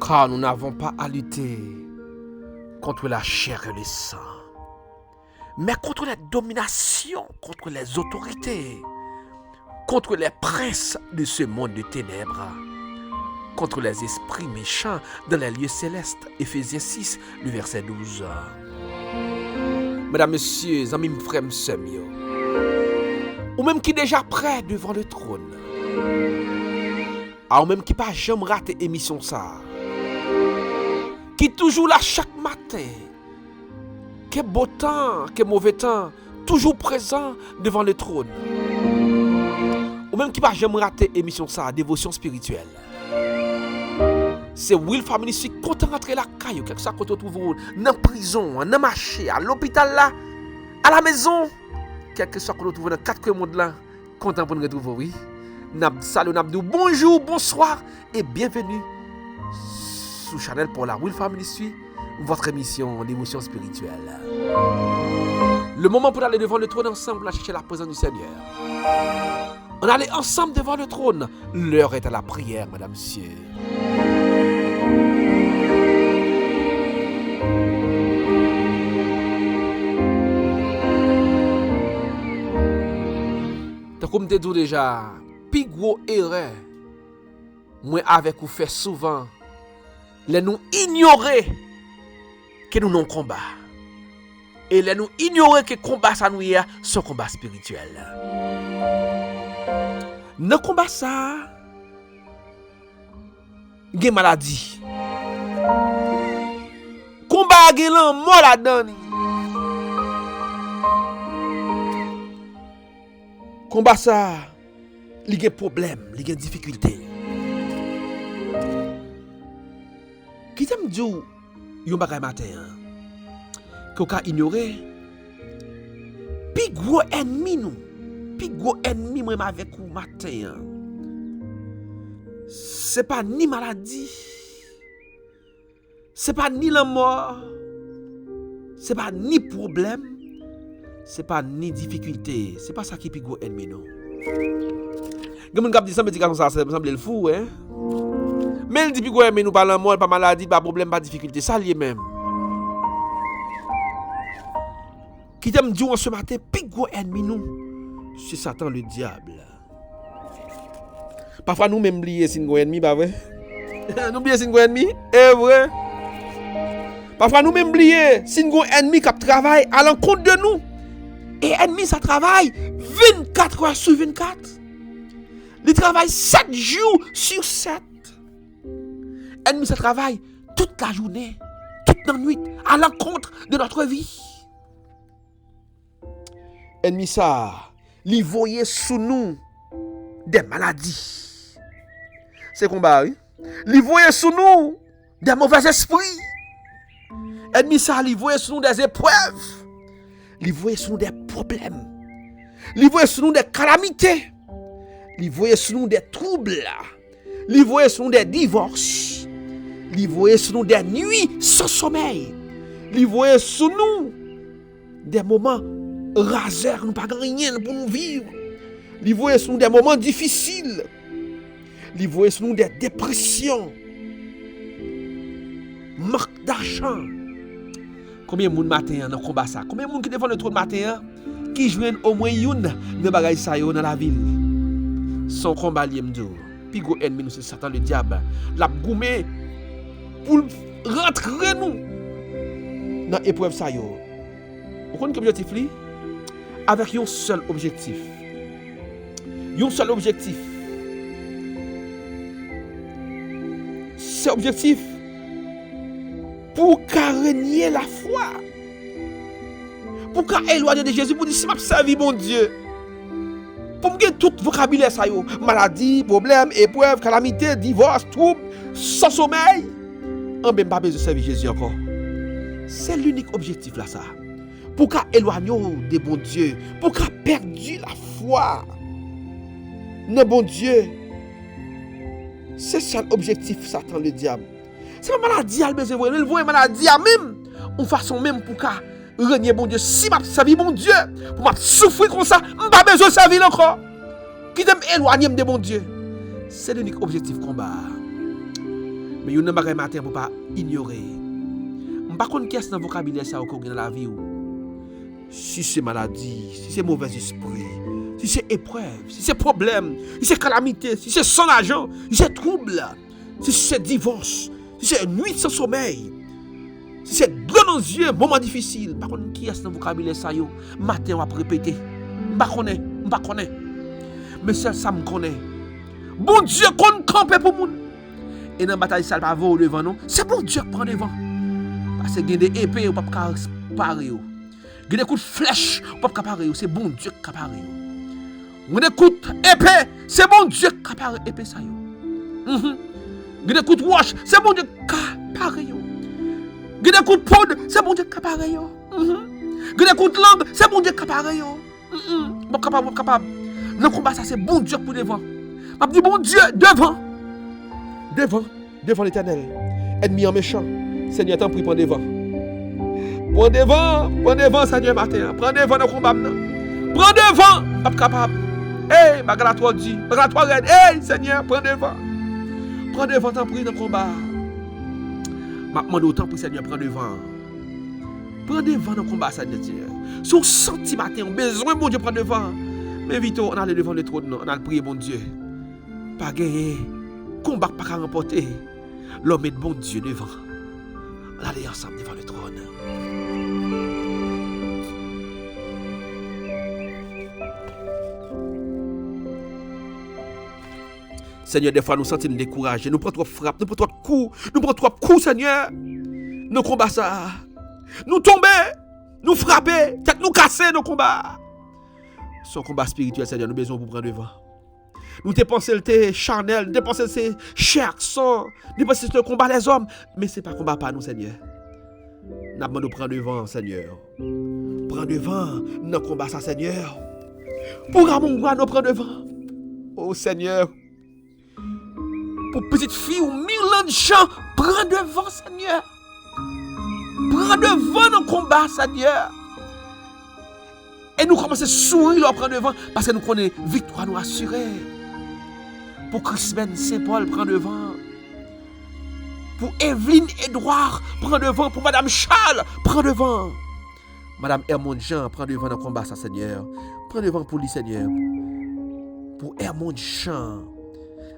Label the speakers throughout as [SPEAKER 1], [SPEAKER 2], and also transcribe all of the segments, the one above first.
[SPEAKER 1] Car nous n'avons pas à lutter contre la chair et le sang, mais contre les dominations, contre les autorités, contre les princes de ce monde de ténèbres, contre les esprits méchants dans les lieux célestes. Éphésiens 6, le verset 12. Mesdames, messieurs, amis, frères, sœurs, ou même qui déjà prêt devant le trône, ou même qui pas jamais raté émission ça, qui toujours là chaque matin, que beau temps, que mauvais temps, toujours présent devant le trône, ou même qui pas jamais raté émission ça, dévotion spirituelle. C'est Will Family suis content rentrer la caille, quelque soit qu'on trouve dans la prison, dans le marché, à l'hôpital là, à la maison, quelque soit qu'on trouve dans quatre mondes là, content pour nous retrouver, oui. Salut, bonjour, bonsoir et bienvenue sur Channel pour la Will Family suit votre émission d'émotion spirituelle. Le moment pour aller devant le trône ensemble, à chercher la présence du Seigneur. On allait ensemble devant le trône. L'heure est à la prière, mesdames, messieurs. Comme te dis déjà, plus gros erreur, moi avec vous fait souvent, les nous ignorer que nous non combat. Et les nous ignorer que combat ça nous est son combat spirituel. Dans combat ça, il y a maladie. Combat il y a mort là-dedans. Combat ça, il y a problème, il y a difficulté. Qui t'aime dire, yon bagay matin, qu'on a ignoré, puis gros ennemi nous, puis gros ennemi moi avec vous matin, c'est pas ni maladie, c'est pas ni la mort, c'est pas ni problème. C'est pas ni difficulté, c'est pas ça qui est plus gros ennemi non. Quelqu'un qui dit ça me dit comme ça semble le fou hein. Mais il dit plus gros ennemi nous pas la mort, pas maladie, pas problème, pas difficulté, ça lié même. Qui t'aime dire ce matin plus gros ennemi nous, c'est Satan le diable. Parfois nous même oublier si nous ennemi pas vrai. Nous oublier si nous ennemi, est vrai. Parfois nous même oublier si nous ennemi qui travaille à l'encontre de nous. Et ennemi, ça travaille 24 heures sur 24. Il travaille 7 jours sur 7. Ennemi, ça travaille toute la journée, toute la nuit, à l'encontre de notre vie. Ennemi, ça, il voyait sous nous des maladies. C'est combat, oui. Il voyait sous nous des mauvais esprits. Ennemi, ça, il voyait sous nous des épreuves. Il voyait sur nous des problèmes. Il voyait sur nous des calamités. Il voyait sur nous des troubles. Il voyait sur nous des divorces. Il voyait sur nous des nuits sans sommeil. Il voyait sur nous des moments raseurs, nous pas rien pour nous vivre. Il voyait sur nous des moments difficiles. Il voyait sur nous des dépressions. Manque d'argent. Combien de monde matin dans combat ça? Combien de monde qui devant le trône matin qui joignent au moins une de bagaille ça dans la ville? Son combat lié m'dou. Puis gros ennemi nous c'est Satan le diable. L'a goumé pour rentrer nous dans épreuve ça yo. Vous connaissez l'objectif li? Avec un seul objectif. Un seul objectif. C'est objectif pour renier la foi. Pour éloigner de Jésus, pour dire si m'a servi mon Dieu. Pour que tout vocabulaire ça yo, maladie, problème, épreuve, calamité, divorce, trouble, sans sommeil, on même pas besoin de servir Jésus encore. C'est l'unique objectif là ça. Pour éloigner de bon Dieu, pour perdu la foi. Non bon Dieu. C'est ça l'objectif Satan le diable. C'est pas maladie à besoin de voir maladie à même en façon même pour renier bon Dieu. Si m'a servi mon Dieu, pour m'a souffrir comme ça, pas besoin de servir encore. Qui t'aime éloigner de bon Dieu. C'est l'unique objectif combat. Mais il y a un bagage matin pour pas ignorer. Par contre, qu'est-ce dans le vocabulaire ça qu'on a dans la vie? Si c'est maladie, si c'est mauvais esprit, si c'est épreuve, si c'est problème, si c'est calamité, si c'est sans argent, si c'est trouble, si c'est divorce, si c'est nuit sans sommeil, si c'est glou dans les yeux, moment difficile. Par contre, qui est-ce dans le vocabulaire ça yo? Matin on va répéter. Je ne connais. Mais ça me connaît. Bon Dieu qu'on campe pour moun. Et dans la bataille ça pas va devant nous. C'est bon Dieu qui prend devant. Parce que il y a des épées ou pas parer. Il y a des coups de flèche ou pas parer. C'est bon Dieu qui parer. Il y a des coups d'épée, c'est bon Dieu qui parer épée ça yo. Il y a des coups de roche, c'est bon Dieu qui parer yo. Il y a des coups de poudre, c'est bon Dieu qui parer yo. Il y a des coups de langue, c'est bon Dieu qui parer yo. Bon capable. Le combat ça c'est bon Dieu pour devant. M'a dit bon Dieu devant l'Éternel. Ennemi en méchant. Seigneur t'en prie prends devant. Prends devant Seigneur matin. Prends devant le combat. Prends devant, pas capable. Hey, bagala toi dit, bagala toi red. Hey Seigneur, prends devant. Prends devant t'en prie dans le combat. M'a demandé autant pour Seigneur prends devant. Prends devant dans le combat Seigneur. Sur senti matin, on besoin bon Dieu prendre devant. Mais vite on allait devant le trône, on a prié bon Dieu. Pas gagner, combat pas qu'à remporter. L'homme est bon Dieu devant. On allait ensemble devant le trône. Seigneur, des fois nous sentons découragés, nous prenons trop de frappes, nous prenons trop de coups, Seigneur. Nous combattons ça. Nous tombons, nous frapper, peut-être nous casser nos combats. Son combat spirituel, Seigneur, nous avons besoin pour prendre devant. Nous dépensons le charnel, nous dépensons le chair, sang, nous dépensons le combat les hommes, mais ce n'est pas le combat par nous, Seigneur. Nous avons besoin de prendre devant, Seigneur. Prends devant nos combats, ça, Seigneur. Pour Ramon, nous prendre devant. Oh, Seigneur. Pour petite fille ou 1000 ans de gens, prends devant, Seigneur. Prends devant nos combats, Seigneur. Et nous commençons à sourire, leur prendre devant, parce que nous connaissons victoire nous assurée. Pour Christine Saint-Paul, prend devant. Pour Evelyne Edouard, prend devant. Pour Madame Charles, prend devant. Madame Hermone Jean, prend devant dans le combat, ça, Seigneur. Prends devant pour lui, Seigneur. Pour Hermone Jean,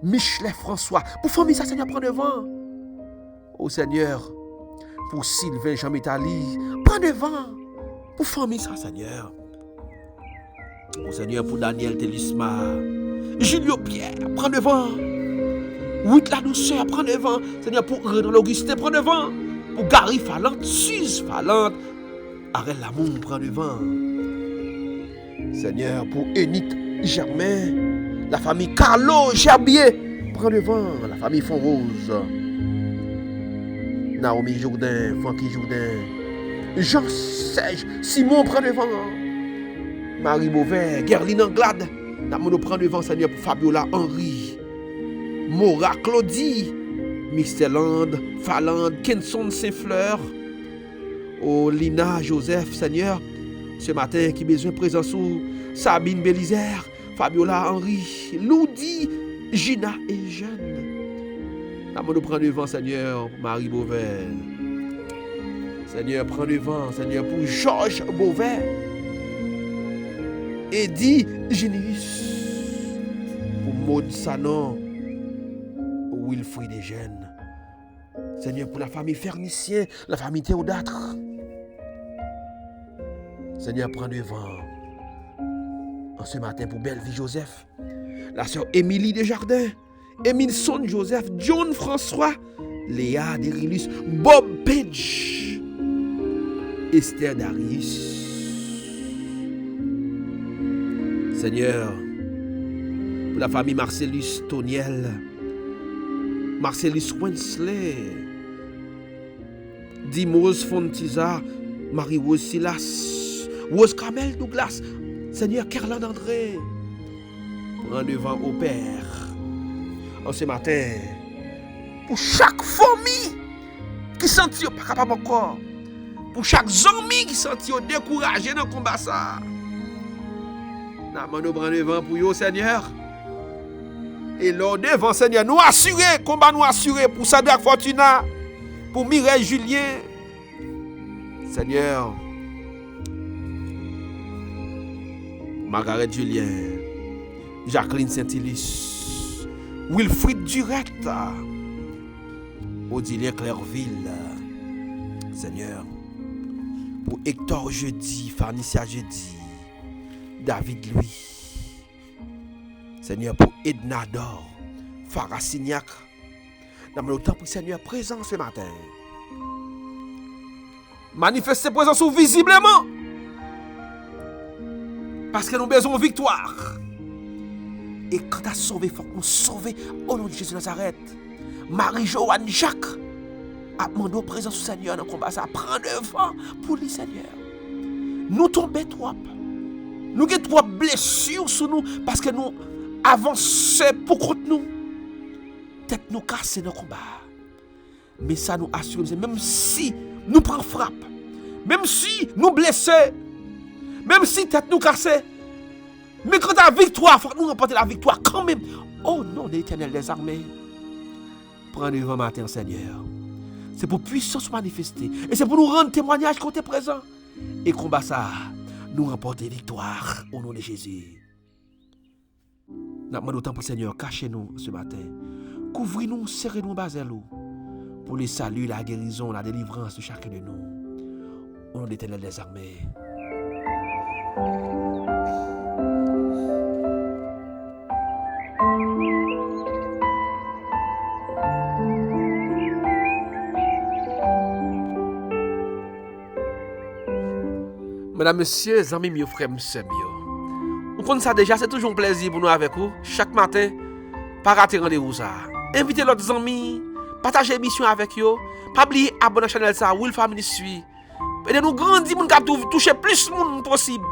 [SPEAKER 1] Michelet François, pour famille, ça, Seigneur, prend devant. Oh, Seigneur. Pour Sylvain Jean Métali, prends devant. Pour famille, ça, Seigneur. Oh, Seigneur, pour Daniel Télisma, Julio Pierre, prends devant. Oui, la douceur, prends devant. Seigneur, pour Renan Augustin, prends devant. Pour Gary Falante, Suze Falante, Arel Lamour, prends devant. Seigneur, pour Enith Germain, la famille Carlo Gerbier, prends devant. La famille Fonrose, Naomi Jourdain, Francky Jourdain, Jean-Serge Simon, prends devant. Marie Beauvais, Gerline Anglade, nous prend devant, Seigneur, pour Fabiola Henry, Mora Claudie, Misteland, Falande, Kenson Saint-Fleur, oh Lina Joseph, Seigneur, ce matin qui besoin de présence sous Sabine Bélizer, Fabiola Henry, Loudi, Gina et Jeanne. Nous prend devant, Seigneur, Marie Beauvais. Seigneur, prends devant, Seigneur, pour Georges Beauvais. Eddie Génius, pour Maud Sanon, Wilfried Desjeunes. Seigneur, pour la famille Fernicien, la famille Théodâtre. Seigneur, prends devant. En ce matin, pour Belleville Joseph, la sœur Émilie Desjardins, Émilson Joseph, John François, Léa Derilus, Bob Page, Esther Darius. Seigneur, pour la famille Marcellus Toniel, Marcellus Wensley, Dimose Fontiza, Marie-Rose Silas, Rose Camel Douglas, Seigneur Kerlan André, prends devant au Père, en ce matin, pour chaque famille qui sentit pas capable encore, pour chaque ami qui sentit découragé dans le combat ça. Nous prend devant pour vous, Seigneur. Et là, devant, Seigneur, nous assurer, combat nous assurer pour Sadak Fortuna, pour Mireille Julien. Seigneur, Margaret Julien, Jacqueline Saint-Ilus, Wilfried Durette, Odilien Clairville, Seigneur, pour Hector Jeudi, Farnicia Jeudi, David Louis, Seigneur, pour Edna Dor, Farah Signac, dans le temps pour Seigneur présent ce matin. Manifestez présence visiblement. Parce que nous avons besoin de victoire. Et quand tu as sauvé, il faut que nous sauver au nom de Jésus de Nazareth. Marie-Joanne Jacques a demandé au présence du Seigneur dans le combat. Ça prend devant pour le Seigneur. Nous tombons trop. Nous avons trop blessures sur nous parce que nous avançons pour contre nous. Peut-être nous casser dans le combat. Mais ça nous assure, même si nous prenons frappe, même si nous blessons, même si tête nous cassée, mais quand la victoire, il faut que nous remporter la victoire quand même. Oh non, l'Éternel des armées, prends devant matin, Seigneur. C'est pour puissance manifester. Et c'est pour nous rendre témoignage quand tu es présent. Et combat ça, nous remporter victoire au nom de Jésus. Nous demandons autant pour le Seigneur, cachez-nous ce matin. Couvrez-nous, serrez-nous, basez-nous. Pour le salut, la guérison, la délivrance de chacun de nous. Au nom de l'Éternel des armées. Mesdames, messieurs, amis, mieux frères, monsieur, mieux. On connaît ça déjà, c'est toujours un plaisir pour nous avec vous. Chaque matin, pas rater rendez-vous ça. Invitez l'autre amis, partagez l'émission avec eux. Pas oublier abonner à la chaîne ça, Will Family suit. Et nous grandir, nous toucher plus de monde possible.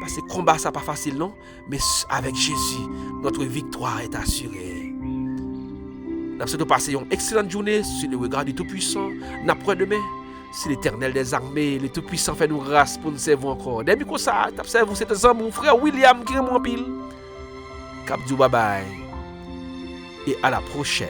[SPEAKER 1] Parce que le combat, ça pas facile, non? Mais avec Jésus, notre victoire est assurée. Nous souhaitons passer une excellente journée sur le regard du Tout-Puissant. Après demain, si l'Éternel des armées, le Tout-Puissant fait nous grâce pour nous servir encore. Depuis que ça, t'observes, c'est mon frère William qui est mon pile. Cap du bye bye. Et à la prochaine.